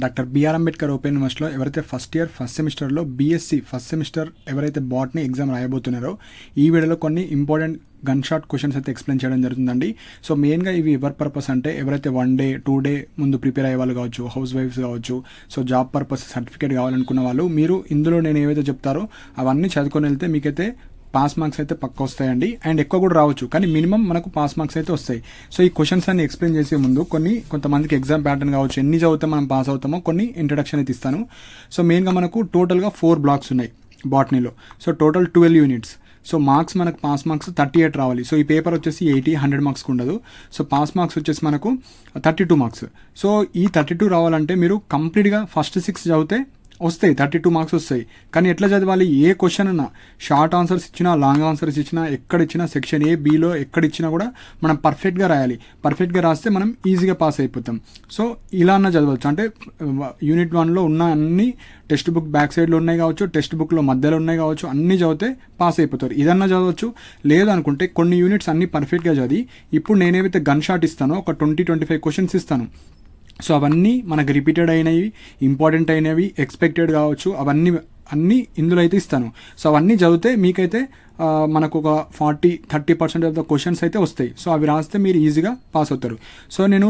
Doctor BR Ambedkar open యూనివర్సిటీలో ఎవరైతే first సెమిస్టర్లో బీఎస్సీ ఫస్ట్ సెమిస్టర్ ఎవరైతే బాట్నీ ఎగ్జామ్ రాయబోతున్నారో ఈ వీడియోలో కొన్ని ఇంపార్టెంట్ గన్ షాట్ క్వశ్చన్స్ అయితే ఎక్స్ప్లెయిన్ చేయడం జరుగుతుందండి. సో మెయిన్గా ఇవి ఎవరి పర్పస్ అంటే ఎవరైతే 1 డే 2 డే ముందు ప్రిపేర్ అయ్యే వాళ్ళు కావచ్చు, హౌస్ వైఫ్స్ కావచ్చు, సో జాబ్ పర్పస్ సర్టిఫికేట్ కావాలనుకున్న వాళ్ళు మీరు ఇందులో నేను ఏవైతే చెప్తారో అవన్నీ చదువుకొని వెళ్తే మీకైతే పాస్ మార్క్స్ అయితే పక్క వస్తాయండి. అండ్ ఎక్కువ కూడా రావచ్చు, కానీ మినిమం మనకు పాస్ మార్క్స్ అయితే వస్తాయి. సో ఈ క్వశ్చన్స్ అన్ని ఎక్స్ప్లెయిన్ చేసే ముందు కొంతమందికి ఎగ్జామ్ ప్యాటర్న్ కావచ్చు, ఎన్ని చదివితే మనం పాస్ అవుతామో కొన్ని ఇంట్రడక్షన్ అయితే ఇస్తాను. సో మెయిన్గా మనకు టోటల్గా 4 బ్లాక్స్ ఉన్నాయి బాటనీలో. So total 12 units. So marks మనకు పాస్ మార్క్స్ 38 రావాలి. సో ఈ పేపర్ వచ్చేసి 100 మార్క్స్కి ఉండదు. సో పాస్ మార్క్స్ వచ్చేసి మనకు 32 మార్క్స్. సో ఈ 32 రావాలంటే మీరు కంప్లీట్గా ఫస్ట్ 6 చదివితే వస్తాయి, 32 మార్క్స్ వస్తాయి. కానీ ఎట్లా చదవాలి? ఏ క్వశ్చన్ అన్నా షార్ట్ ఆన్సర్స్ ఇచ్చినా, లాంగ్ ఆన్సర్స్ ఇచ్చినా, ఎక్కడ ఇచ్చినా, సెక్షన్ ఏ బీలో ఎక్కడ ఇచ్చినా కూడా మనం పర్ఫెక్ట్గా రాయాలి. పర్ఫెక్ట్గా రాస్తే మనం ఈజీగా పాస్ అయిపోతాం. సో ఇలా అన్న చదవచ్చు. అంటే యూనిట్ 1లో ఉన్న అన్ని టెక్స్ట్ బుక్ బ్యాక్ సైడ్లో ఉన్నాయి కావచ్చు, టెక్స్ట్ బుక్లో మధ్యలో ఉన్నాయి కావచ్చు, అన్నీ చదివితే పాస్ అయిపోతారు. ఇదన్నా చదవచ్చు. లేదనుకుంటే కొన్ని యూనిట్స్ అన్నీ పర్ఫెక్ట్గా చదివి ఇప్పుడు నేనేవైతే గన్ షాట్ ఇస్తానో ఒక 20-25 క్వశ్చన్స్ ఇస్తాను. సో అవన్నీ మనకు రిపీటెడ్ అయినవి, ఇంపార్టెంట్ అయినవి, ఎక్స్పెక్టెడ్ కావచ్చు, అన్నీ ఇందులో అయితే ఇస్తాను. సో అవన్నీ చదివితే మీకైతే మనకు ఒక 40-30% ఆఫ్ ద క్వశ్చన్స్ అయితే వస్తాయి. సో అవి రాస్తే మీరు ఈజీగా పాస్ అవుతారు. సో నేను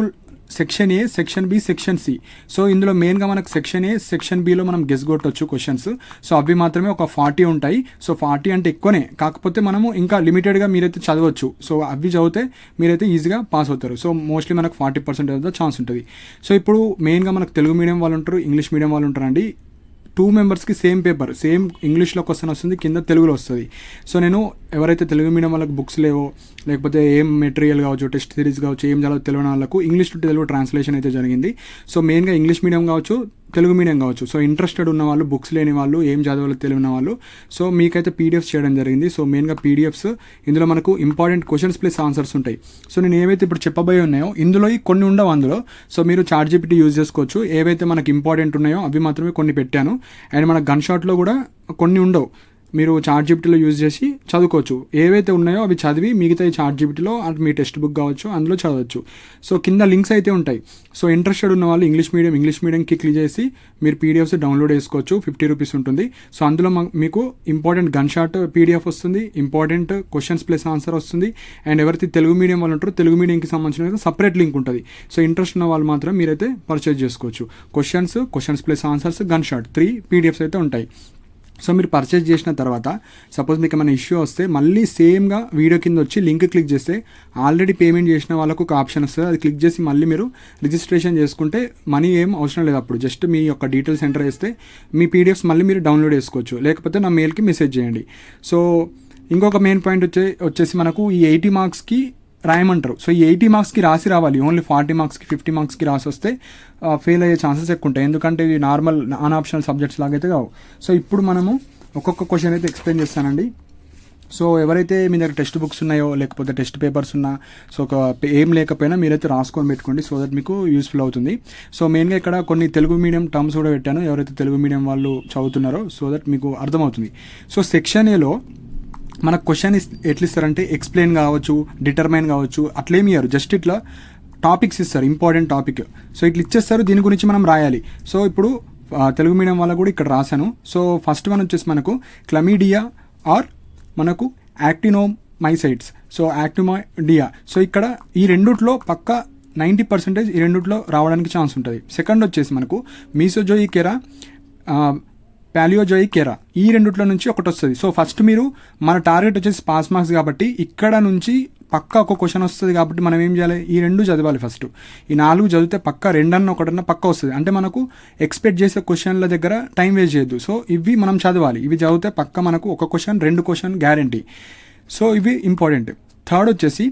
section A, section B, section C. So ఇందులో మెయిన్గా మనకు సెక్షన్ ఏ, సెక్షన్ బిలో మనం గెస్ కొట్టవచ్చు క్వశ్చన్స్. సో అవి మాత్రమే ఒక 40 ఉంటాయి. సో 40 అంటే ఎక్కువనే, కాకపోతే మనము ఇంకా లిమిటెడ్గా మీరైతే చదవచ్చు. సో అవి చదివితే మీరైతే ఈజీగా పాస్ అవుతారు. సో మోస్ట్లీ మనకు 40% ఆఫ్ ద ఛాన్స్ ఉంటుంది. సో ఇప్పుడు మెయిన్గా మనకు తెలుగు మీడియం వాళ్ళు ఉంటారు, ఇంగ్లీష్ మీడియం వాళ్ళు ఉంటారండి. 2 మెంబర్స్కి సేమ్ పేపర్, సేమ్ ఇంగ్లీష్లో క్వశ్చన్ వస్తుంది, కింద తెలుగులో వస్తుంది. సో నేను ఎవరైతే తెలుగు మీడియం వాళ్ళకి బుక్స్ లేవో, లేకపోతే ఏం మెటీరియల్ కావచ్చు, టెస్ట్ సిరీస్ కావచ్చు, ఏం చదవ తెలియని వాళ్ళకు ఇంగ్లీష్ టు తెలుగు ట్రాన్స్లేషన్ అయితే జరిగింది. సో మెయిన్గా ఇంగ్లీష్ మీడియం కావచ్చు, తెలుగు మీడియం కావచ్చు. సో ఇంట్రెస్టెడ్ ఉన్న వాళ్ళు, బుక్స్ లేని వాళ్ళు, ఏం చదవాలో తెలియని వాళ్ళు, సో మీకైతే పీడిఎఫ్స్ చేయడం జరిగింది. సో మెయిన్గా పీడిఎఫ్స్, ఇందులో మనకు ఇంపార్టెంట్ క్వశ్చన్స్ ప్లస్ ఆన్సర్స్ ఉంటాయి. సో నేను ఏవైతే ఇప్పుడు చెప్పబోయే ఉన్నాయో ఇందులో కొన్ని ఉండవు అందులో. సో మీరు ChatGPT యూజ్ చేసుకోవచ్చు. ఏవైతే మనకు ఇంపార్టెంట్ ఉన్నాయో అవి మాత్రమే కొన్ని పెట్టాను. అండ్ మన గన్ షాట్లో కూడా కొన్ని ఉండవు, మీరు ChatGPTలో యూజ్ చేసి చదువుకోవచ్చు. ఏవైతే ఉన్నాయో అవి చదివి మిగతా ChatGPTలో మీ టెక్స్ట్ బుక్ కావచ్చు అందులో చదవచ్చు. సో కింద లింక్స్ అయితే ఉంటాయి. సో ఇంట్రెస్టెడ్ ఉన్న వాళ్ళు ఇంగ్లీష్ మీడియంకి క్లిక్ చేసి మీరు పీడిఎఫ్స్ డౌన్లోడ్ చేసుకోవచ్చు. 50 రూపీస్ ఉంటుంది. సో అందులో మీకు ఇంపార్టెంట్ గన్ షాట్ పీడిఎఫ్ వస్తుంది, ఇంపార్టెంట్ క్వశ్చన్స్ ప్లస్ ఆన్సర్ వస్తుంది. అండ్ ఎవరైతే తెలుగు మీడియం వాళ్ళు ఉంటారో తెలుగు మీడియంకి సంబంధించిన సపరేట్ లింక్ ఉంటుంది. సో ఇంట్రెస్ట్ ఉన్న వాళ్ళు మాత్రం మీరైతే పర్చేజ్ చేసుకోవచ్చు. Questions plus answers, gun shot 3 PDFs అయితే ఉంటాయి. సో మీరు పర్చేజ్ చేసిన తర్వాత సపోజ్ మీకు ఏమైనా ఇష్యూ వస్తే మళ్ళీ సేమ్గా వీడియో కింద వచ్చి లింక్ క్లిక్ చేస్తే ఆల్రెడీ పేమెంట్ చేసిన వాళ్ళకు ఒక ఆప్షన్ వస్తుంది. అది క్లిక్ చేసి మళ్ళీ మీరు రిజిస్ట్రేషన్ చేసుకుంటే మనీ ఏం అవసరం లేదు. అప్పుడు జస్ట్ మీ యొక్క డీటెయిల్స్ ఎంటర్ చేస్తే మీ పీడిఎఫ్స్ మళ్ళీ మీరు డౌన్లోడ్ చేసుకోవచ్చు. లేకపోతే నా మెయిల్కి మెసేజ్ చేయండి. సో ఇంకొక మెయిన్ పాయింట్ వచ్చేసి మనకు ఈ 80 మార్క్స్కి రాయమంటారు. సో ఈ 80 మార్క్స్కి రాసి రావాలి. ఓన్లీ 40 మార్క్స్కి 50 మార్క్స్కి రాసి వస్తే ఫెయిల్ అయ్యే ఛాన్సెస్ ఎక్కువ ఉంటాయి. ఎందుకంటే ఇవి నార్మల్ నాన్ ఆప్షనల్ సబ్జెక్ట్స్ లాగైతే కావు. సో ఇప్పుడు మనము ఒక్కొక్క క్వశ్చన్ అయితే ఎక్స్ప్లెయిన్ చేస్తానండి. సో ఎవరైతే మీ దగ్గర టెక్స్ట్ బుక్స్ ఉన్నాయో, లేకపోతే టెస్ట్ పేపర్స్ ఉన్నా, సో ఒక ఏం లేకపోయినా మీరైతే రాసుకొని పెట్టుకోండి. సో దట్ మీకు యూస్ఫుల్ అవుతుంది. సో మెయిన్గా ఇక్కడ కొన్ని తెలుగు మీడియం టర్మ్స్ కూడా పెట్టాను, ఎవరైతే తెలుగు మీడియం వాళ్ళు చదువుతున్నారో, సో దట్ మీకు అర్థమవుతుంది. సో సెక్షన్ ఏలో మనకు క్వశ్చన్ ఎట్లా ఇస్తారంటే ఎక్స్ప్లెయిన్ కావచ్చు, డిటర్మైన్ కావచ్చు, అట్లేమి ఇయ్యారు. జస్ట్ ఇట్లా టాపిక్స్ ఇస్తారు, ఇంపార్టెంట్ టాపిక్. సో ఇట్లా ఇచ్చేస్తారు, దీని గురించి మనం రాయాలి. సో ఇప్పుడు తెలుగు మీడియం వాళ్ళకు కూడా ఇక్కడ రాశాను. సో ఫస్ట్ వన్ వచ్చేసి మనకు క్లమీడియా ఆర్ మనకు యాక్టినోమైసైట్స్. సో యాక్టినోమైడియా. సో ఇక్కడ ఈ రెండిట్లో పక్క 90% ఈ రెండిట్లో రావడానికి ఛాన్స్ ఉంటుంది. సెకండ్ వచ్చేసి మనకు మీసోజోయికెరా, పాలియోజోయికెరా. ఈ రెండిట్లో నుంచి ఒకటి వస్తుంది. సో ఫస్ట్ మీరు మన టార్గెట్ వచ్చేసి పాస్ మార్క్స్ కాబట్టి ఇక్కడ నుంచి పక్క ఒక క్వశ్చన్ వస్తుంది కాబట్టి మనం ఏం చేయాలి? ఈ 2 చదవాలి ఫస్ట్. ఈ 4 చదివితే పక్క 2 ఒకటన్నా పక్క వస్తుంది. అంటే మనకు ఎక్స్పెక్ట్ చేసే క్వశ్చన్ల దగ్గర టైం వేస్ట్ చేయొద్దు. సో ఇవి మనం చదవాలి. ఇవి చదివితే పక్క మనకు ఒక క్వశ్చన్ 2 క్వశ్చన్ గ్యారంటీ. సో ఇవి ఇంపార్టెంట్. థర్డ్ వచ్చేసి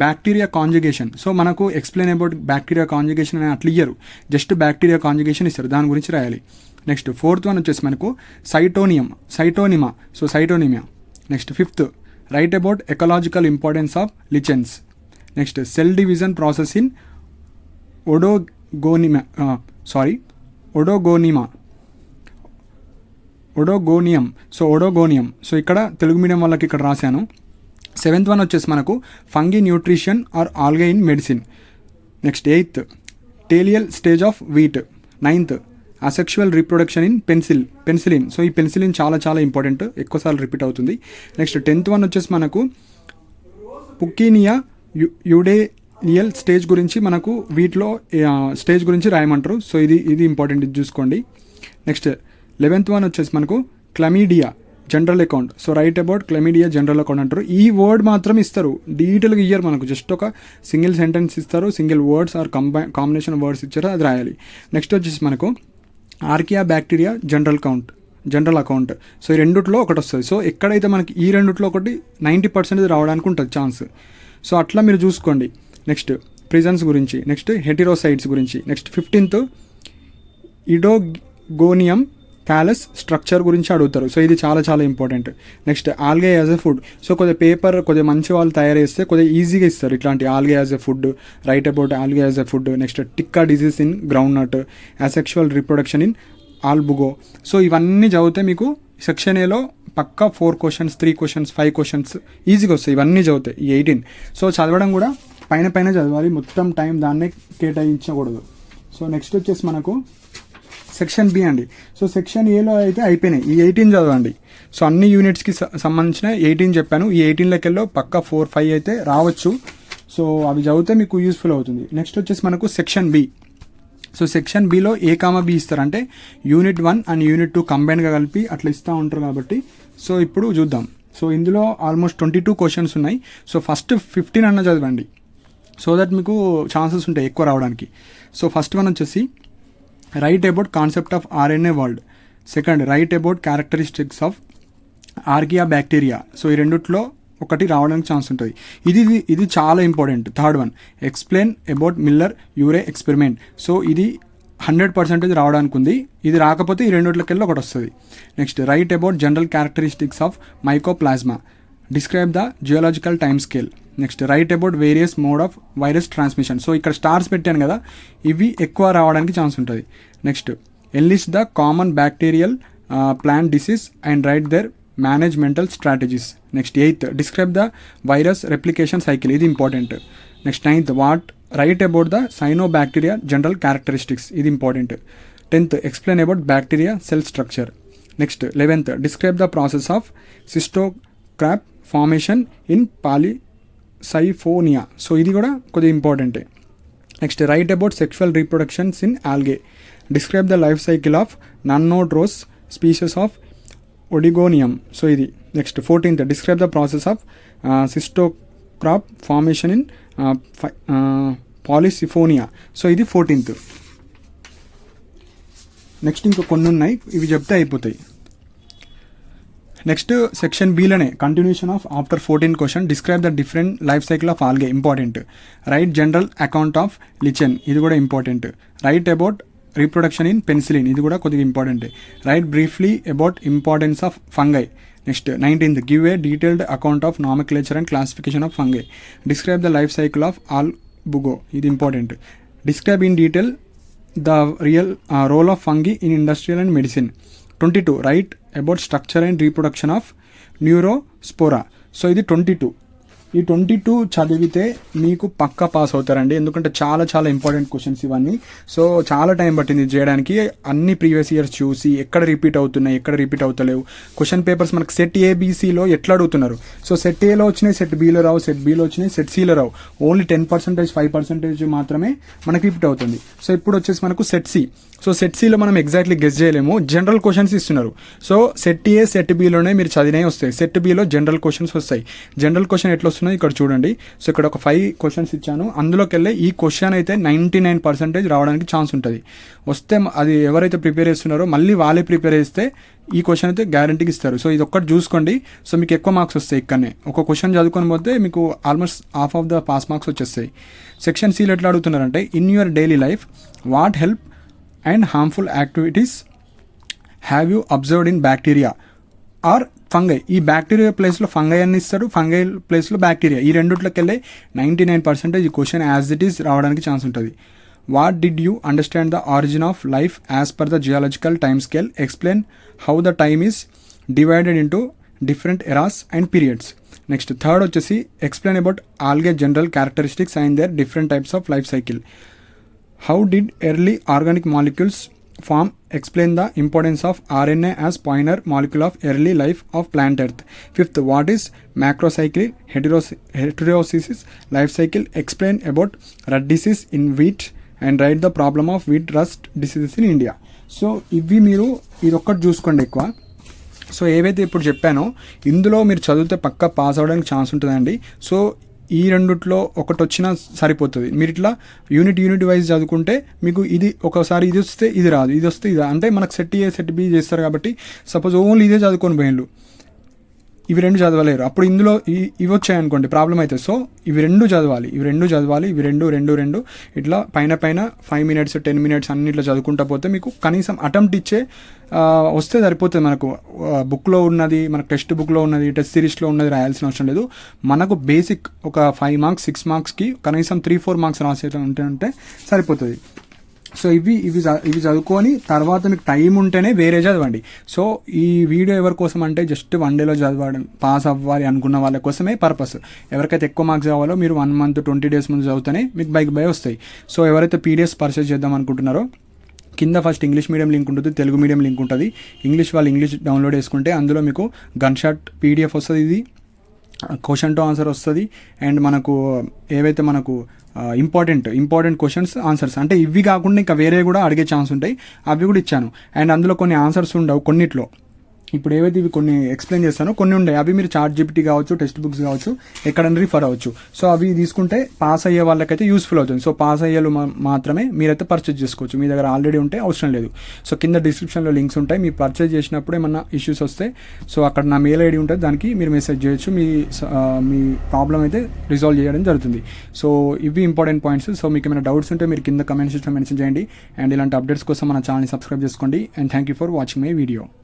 బ్యాక్టీరియా కాంజుగేషన్. సో మనకు ఎక్స్ప్లెయిన్ అబౌట్ బ్యాక్టీరియా కాంజుగేషన్ అని అట్లా ఇయ్యరు, జస్ట్ బ్యాక్టీరియా కాంజుగేషన్ ఇస్తారు, దాని గురించి రాయాలి. నెక్స్ట్ ఫోర్త్ వన్ వచ్చేసి మనకు scytonema. So scytonema. Next fifth write about ecological importance of lichens. Next cell division process in oedogonium. So oedogonium. So ఇక్కడ తెలుగు మీడియం వాళ్ళకి ఇక్కడ రాశాను. 7th వన్ వచ్చేసి మనకు fungi nutrition or algae in medicine. Next 8th telial stage of wheat. 9th asexual reproduction in penicillium. So ఈ penicillium చాలా చాలా important, ఎక్కువసార్లు రిపీట్ అవుతుంది. నెక్స్ట్ 10th వన్ వచ్చేసి మనకు పుకీనియా యుడేలియల్ స్టేజ్ గురించి మనకు వీటిలో స్టేజ్ గురించి రాయమంటారు. సో ఇది ఇంపార్టెంట్, ఇది చూసుకోండి. నెక్స్ట్ 11th వన్ వచ్చేసి మనకు chlamydia general account. So write about chlamydia general account అంటారు. ఈ వర్డ్ మాత్రం ఇస్తారు, డీటెయిల్గా ఇయ్యారు మనకు, జస్ట్ ఒక సింగిల్ సెంటెన్స్ ఇస్తారు, single words or combination words ఇచ్చారు, అది రాయాలి. నెక్స్ట్ వచ్చేసి మనకు archaea bacteria general account. So ఈ రెండిట్లో ఒకటి వస్తుంది. సో ఎక్కడైతే మనకి ఈ రెండిట్లో ఒకటి 90% రావడానికి ఉంటుంది ఛాన్స్. సో అట్లా మీరు చూసుకోండి. నెక్స్ట్ ప్రిజన్స్ గురించి, నెక్స్ట్ హెటిరోసైడ్స్ గురించి. నెక్స్ట్ 15th ఇడోగోనియం క్యాలస్ స్ట్రక్చర్ గురించి అడుగుతారు. సో ఇది చాలా చాలా important. Next algae as a food. So కొద్దిగా పేపర్ కొద్దిగా మంచి వాళ్ళు తయారు చేస్తే కొద్దిగా ఈజీగా ఇస్తారు ఇట్లాంటి algae as a food, write about algae as a food. Next tikka disease in groundnut, asexual reproduction in albugo. So ఇవన్నీ చదివితే మీకు సెక్షన్ ఏలో పక్కా 4 questions, 3 questions, 5 questions ఈజీగా వస్తాయి. ఇవన్నీ చదివితే ఈ 18. సో చదవడం కూడా పైన చదవాలి, మొత్తం టైం దాన్నే కేటాయించకూడదు. సో నెక్స్ట్ వచ్చేసి మనకు సెక్షన్ బి అండి. సో సెక్షన్ ఏలో అయితే అయిపోయినాయి, ఈ 18 చదవండి. సో అన్ని యూనిట్స్కి సంబంధించిన 18 చెప్పాను. ఈ 18 లెక్కల్లో పక్కా 4-5 అయితే రావచ్చు. సో అవి చదివితే మీకు యూస్ఫుల్ అవుతుంది. నెక్స్ట్ వచ్చేసి మనకు సెక్షన్ బి. సో సెక్షన్ బిలో A, B ఇస్తారంటే యూనిట్ 1 అండ్ యూనిట్ 2 కంబైన్గా కలిపి అట్లా ఇస్తూ ఉంటారు కాబట్టి. సో ఇప్పుడు చూద్దాం. సో ఇందులో ఆల్మోస్ట్ 22 questions ఉన్నాయి. సో ఫస్ట్ 15 అన్న చదవండి, సో దట్ మీకు ఛాన్సెస్ ఉంటాయి ఎక్కువ రావడానికి. సో ఫస్ట్ వన్ వచ్చేసి write about concept of RNA world. Second write about characteristics of archaea bacteria. So ఈ రెండిట్లో ఒకటి రావడానికి ఛాన్స్ ఉంటుంది. ఇది చాలా important. Third one explain about Miller Urey experiment. So ఇది 100% రావడానికి ఉంది. ఇది రాకపోతే ఈ రెండిట్లకెళ్ళి ఒకటి వస్తుంది. Next write about general characteristics of mycoplasma. Describe the geological time scale. Next write about various mode of virus transmission. So ఇక్కడ స్టార్స్ పెట్టాను కదా, ఇవి ఎక్కువ రావడానికి ఛాన్స్ ఉంటుంది. Next enlist the common bacterial plant disease and write their managemental strategies. Next 8th describe the virus replication cycle. ఇది important. Next 9th write about the cyanobacteria general characteristics. ఇది important. 10th explain about bacteria cell structure. Next 11th describe the process of cystocarp formation in polysiphonia. So ఇది కూడా కొద్దిగా ఇంపార్టెంటే. Next write about sexual reproductions in algae. Describe the life cycle of nannandrous species of oedogonium. So ఇది. Next 14th describe the process of cystocarp formation in polysiphonia. So ఇది 14th. Next ఇంకా కొన్ని ఉన్నాయి, ఇవి చెప్తే అయిపోతాయి. నెక్స్ట్ సెక్షన్ బిలోనే continuation of after 14 question describe the different life cycle of algae. Important. Right general account of lichen. ఇది కూడా important. Write about reproduction in penicillium. ఇది కూడా కొద్దిగా important. Write briefly about importance of fungi. Next 19th give a detailed account of nomenclature and classification of fungi. Describe the life cycle of albugo. ఇది important. Describe in detail the real role of fungi in industrial and medicine. 22 write about structure and reproduction of neurospora. So ఇది 22. ఈ 22 చదివితే మీకు పక్కా pass అవుతారండి, ఎందుకంటే చాలా చాలా important questions ఇవన్నీ. సో చాలా టైం పట్టింది చేయడానికి, అన్ని ప్రీవియస్ ఇయర్స్ చూసి ఎక్కడ రిపీట్ అవుతున్నాయి ఎక్కడ రిపీట్ అవుతలేవు. క్వశ్చన్ పేపర్స్ మనకు సెట్ ఏబీసీలో ఎట్లా అడుగుతున్నారు. సో సెట్ ఏలో వచ్చినాయి, సెట్ బీలో రావు, సెట్ బీలో వచ్చినాయి, సెట్ సిలో రావు. ఓన్లీ 10%, 5% మాత్రమే మనకి రిపీట్ అవుతుంది. సో ఇప్పుడు వచ్చేసి మనకు సెట్ సి. సో సెట్ సిలో మనం ఎగ్జాక్ట్లీ గెస్ చేయలేము, జనరల్ క్వశ్చన్స్ ఇస్తున్నారు. సో సెట్ ఏ సెట్ బిలోనే మీరు చదివినవి వస్తాయి, సెట్ బిలో జనరల్ క్వశ్చన్స్ వస్తాయి. జనరల్ క్వశ్చన్ ఎట్లా వస్తున్నాయి ఇక్కడ చూడండి. సో ఇక్కడ ఒక 5 questions ఇచ్చాను, అందులోకి వెళ్ళి ఈ క్వశ్చన్ అయితే 99% రావడానికి ఛాన్స్ ఉంటుంది. వస్తే అది ఎవరైతే ప్రిపేర్ చేస్తున్నారో మళ్ళీ వాళ్ళే ప్రిపేర్ చేస్తే ఈ క్వశ్చన్ అయితే గ్యారంటీకి ఇస్తారు. సో ఇది ఒక్కటి చూసుకోండి. సో మీకు ఎక్కువ మార్క్స్ వస్తాయి ఇక్కడనే. ఒక క్వశ్చన్ చదువుకొని పోతే మీకు almost half of the pass marks వచ్చేస్తాయి. సెక్షన్ సిలో ఎట్లా అడుగుతున్నారంటే in your daily life what help and harmful activities have you observed in bacteria or fungi. ఈ బ్యాక్టీరియా ప్లేస్లో ఫంగై అని ఇస్తారు, ఫంగై ప్లేస్లో బ్యాక్టీరియా. ఈ రెండిట్లోకి వెళ్ళే 99% ఈ క్వశ్చన్ యాజ్ ఇట్ ఈస్ రావడానికి ఛాన్స్ ఉంటుంది. What did you understand the origin of life as per the geological time scale. Explain how the time is divided into different eras and periods. Next third వచ్చేసి explain about algae general characteristics and their different types of life cycle. How did early organic molecules form, explain the importance of RNA as pioneer molecule of early life of plant earth. 5th, what is macrocyclic heteroecious life cycle, explain about rust disease in wheat and write the problem of wheat rust diseases in India. So ఇవి మీరు ఇదొక్కటి చూసుకోండి ఎక్కువ. So ఏవైతే ఇప్పుడు చెప్పానో ఇందులో మీరు చదివితే పక్కా పాస్ అవ్వడానికి ఛాన్స్ ఉంటుందండి. సో ఈ రెండిట్లో ఒకటి వచ్చినా సరిపోతుంది. మీరు ఇట్లా యూనిట్ వైజ్ చదువుకుంటే మీకు ఇది ఒకసారి ఇది వస్తే ఇది రాదు, ఇది వస్తే ఇది అంటే మనకు సెట్ ఏ సెట్ బి చేస్తారు కాబట్టి సపోజ్ ఓన్లీ ఇదే చదువుకొని పోయిన్లు, ఇవి రెండు చదవలేరు. అప్పుడు ఇందులో ఇవి వచ్చాయనుకోండి ప్రాబ్లం అవుతుంది. సో ఇవి రెండు చదవాలి, ఇవి రెండు ఇట్లా పైన 5 minutes 10 minutes అన్ని ఇట్లా చదువుకుంటా పోతే మీకు కనీసం అటెంప్ట్ ఇచ్చే వస్తే సరిపోతుంది. మనకు బుక్లో ఉన్నది, మనకు టెక్స్ట్ బుక్లో ఉన్నది, టెస్ట్ సిరీస్లో ఉన్నది రాయాల్సిన అవసరం లేదు. మనకు బేసిక్ ఒక 5 marks 6 marksకి కనీసం 3-4 marks రాసే ఉంటే సరిపోతుంది. సో ఇవి చదువుకొని తర్వాత మీకు టైం ఉంటేనే వేరే చదవండి. సో ఈ వీడియో ఎవరి కోసం అంటే జస్ట్ 1 dayలో చదవడం పాస్ అవ్వాలి అనుకున్న వాళ్ళ కోసమే పర్పస్. ఎవరికైతే ఎక్కువ మార్క్స్ కావాలో మీరు 1 month 20 days ముందు చదివితేనే మీకు బై వస్తాయి. సో ఎవరైతే PDFs పర్చేస్ చేద్దాం అనుకుంటున్నారో కింద ఫస్ట్ ఇంగ్లీష్ మీడియం లింక్ ఉంటుంది, తెలుగు మీడియం లింక్ ఉంటుంది. ఇంగ్లీష్ వాళ్ళు ఇంగ్లీష్ డౌన్లోడ్ చేసుకుంటే అందులో మీకు గన్ షాట్ PDF వస్తుంది, ఇది క్వశ్చన్ టు ఆన్సర్ వస్తుంది. అండ్ మనకు ఏవైతే మనకు ఇంపార్టెంట్ క్వశ్చన్స్ ఆన్సర్స్ అంటే ఇవి కాకుండా ఇంకా వేరే కూడా అడిగే ఛాన్స్ ఉంటాయి, అవి కూడా ఇచ్చాను. అండ్ అందులో కొన్ని ఆన్సర్స్ ఉండవు కొన్నిట్లో. ఇప్పుడు ఏవైతే ఇవి కొన్ని ఎక్స్ప్లెయిన్ చేస్తానో కొన్ని ఉండే అవి మీరు ChatGPT కావచ్చు, టెక్స్ట్ బుక్స్ కావచ్చు, ఎక్కడైనా రిఫర్ అవ్వచ్చు. సో అవి తీసుకుంటే పాస్ అయ్యే వాళ్ళకైతే యూస్ఫుల్ అవుతుంది. సో పాస్ అయ్యేలు మాత్రమే మీరైతే పర్చేజ్ చేసుకోవచ్చు, మీ దగ్గర ఆల్రెడీ ఉంటే అవసరం లేదు. సో కింద డిస్క్రిప్షన్లో లింక్స్ ఉంటాయి, మీరు పర్చేజ్ చేసినప్పుడు ఏమన్నా ఇష్యూస్ వస్తే సో అక్కడ నా మెయిల్ ID ఉంటుంది, దానికి మీరు మెసేజ్ చేయొచ్చు, మీ ప్రాబ్లం అయితే రిజాల్వ్ చేయడం జరుగుతుంది. సో ఇవి ఇంపార్టెంట్ పాయింట్స్. సో మీకు ఏమైనా డౌట్స్ ఉంటే మీరు కింద కమెంట్ సెక్షన్లో మెన్షన్ చేయండి. అండ్ ఇలాంటి అప్డేట్స్ కోసం మన ఛానల్ని సబ్స్క్రైబ్ చేసుకోండి. And thank you for watching my video.